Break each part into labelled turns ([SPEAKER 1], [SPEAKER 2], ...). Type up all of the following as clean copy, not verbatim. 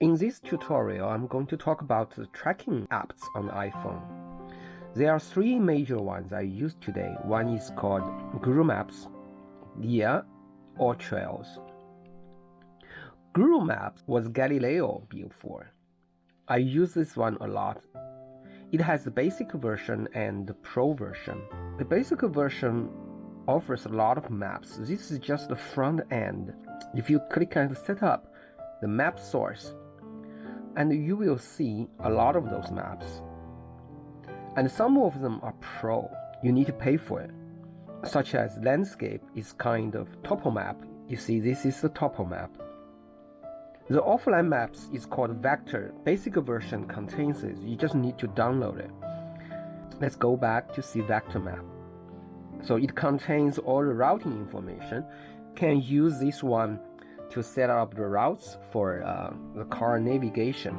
[SPEAKER 1] In this tutorial, I'm going to talk about the tracking apps on the iPhone. There are three major ones I use today. One is called GuruMaps, Gaia, Alltrails. GuruMaps was Galileo before. I use this one a lot. It has the basic version and the pro version. The basic version offers a lot of maps. This is just the front end. If you click on Setup, the map source, and you will see a lot of those maps. And some of them are pro. You need to pay for it. Such as landscape is kind of topo map. You see, this is the topo map. The offline maps is called Vector. Basic version contains this. You just need to download it. Let's go back to see Vector map. So it contains all the routing information. Can use this one to set up the routes for the car navigation.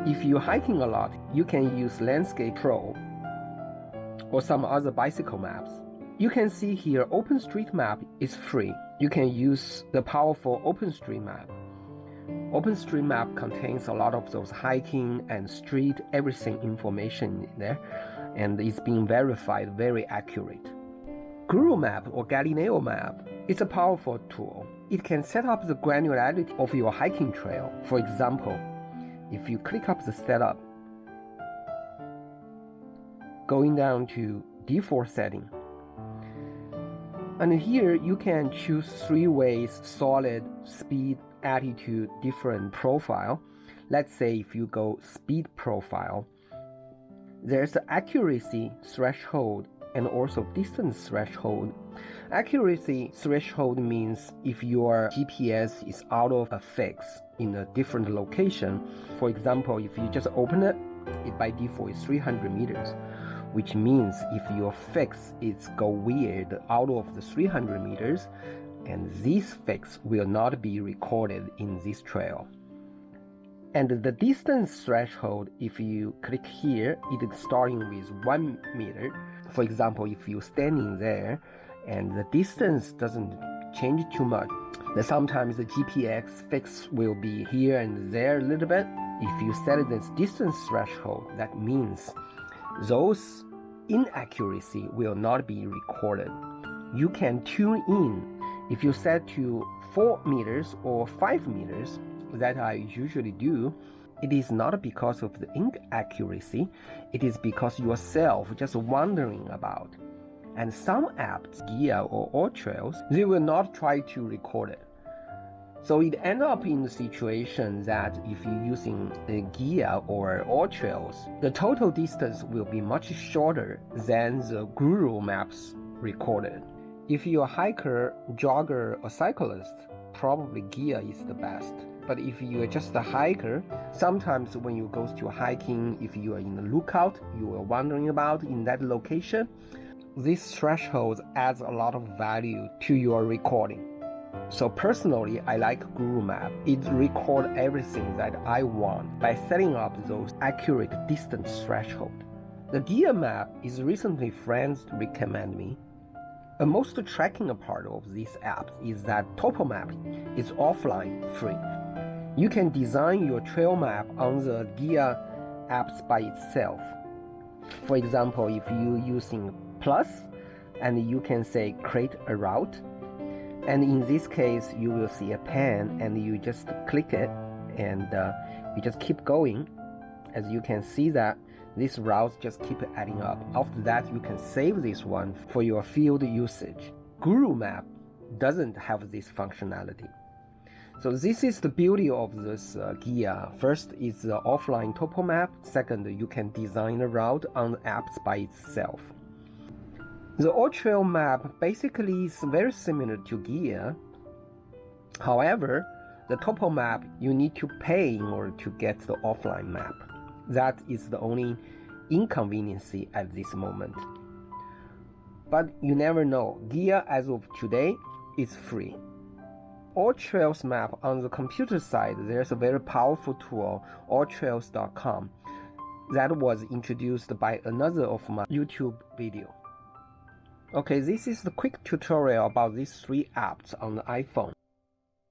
[SPEAKER 1] If you're hiking a lot, you can use Landscape Pro or some other bicycle maps. You can see here OpenStreetMap is free. You can use the powerful OpenStreetMap. OpenStreetMap contains a lot of those hiking and street everything information in there, and it's being verified very accurate. GuruMap or Galileo map is a powerful tool. It can set up the granularity of your hiking trail. For example, if you click up the setup, going down to default setting, and here you can choose 3 ways: solid, speed, altitude, different profile. Let's say if you go speed profile, there's the accuracy threshold and also distance threshold. Accuracy threshold means if your GPS is out of a fix in a different location. For example, if you just open it, it by default is 300 meters, which means if your fix is go weird out of the 300 meters, and this fix will not be recorded in this trail. And the distance threshold, if you click here, it is starting with 1 meter. For example, if you're standing there and the distance doesn't change too much, then sometimes the GPS fix will be here and there a little bit. If you set this distance threshold, that means those inaccuracy will not be recorded. You can tune in. If you set to 4 meters or 5 meters, that I usually do, it is not because of the inaccuracy, it is because yourself just wondering about. And some apps, Gaia or Alltrails, they will not try to record it. So it ends up in the situation that if you're using the Gaia or Alltrails, the total distance will be much shorter than the GuruMaps recorded. If you're a hiker, jogger, or cyclist, probably Gaia is the best. But if you are just a hiker, sometimes when you go to hiking, if you are in the lookout, you are wondering about in that location, this threshold adds a lot of value to your recording. So personally, I like GuruMap. It records everything that I want by setting up those accurate distance threshold. The Gaia map is recently friends recommend me. The most tracking part of this app is that topo map is offline free. You can design your trail map on the Gaia apps by itself. For example, if you're using plus, and you can say create a route, and in this case you will see a pen and you just click it and you just keep going. As you can see that these routes just keep adding up. After that, you can save this one for your field usage. GuruMap doesn't have this functionality. So this is the beauty of this Gaia. First is the offline topo map. Second, you can design a route on the apps by itself. The Alltrails map basically is very similar to Gaia. However, the topo map, you need to pay in order to get the offline map. That is the only inconvenience at this moment. But you never know. Gaia as of today is free. Alltrails map on the computer side, there's a very powerful tool, alltrails.com, that was introduced by another of my YouTube video. Okay, this is the quick tutorial about these 3 apps on the iPhone.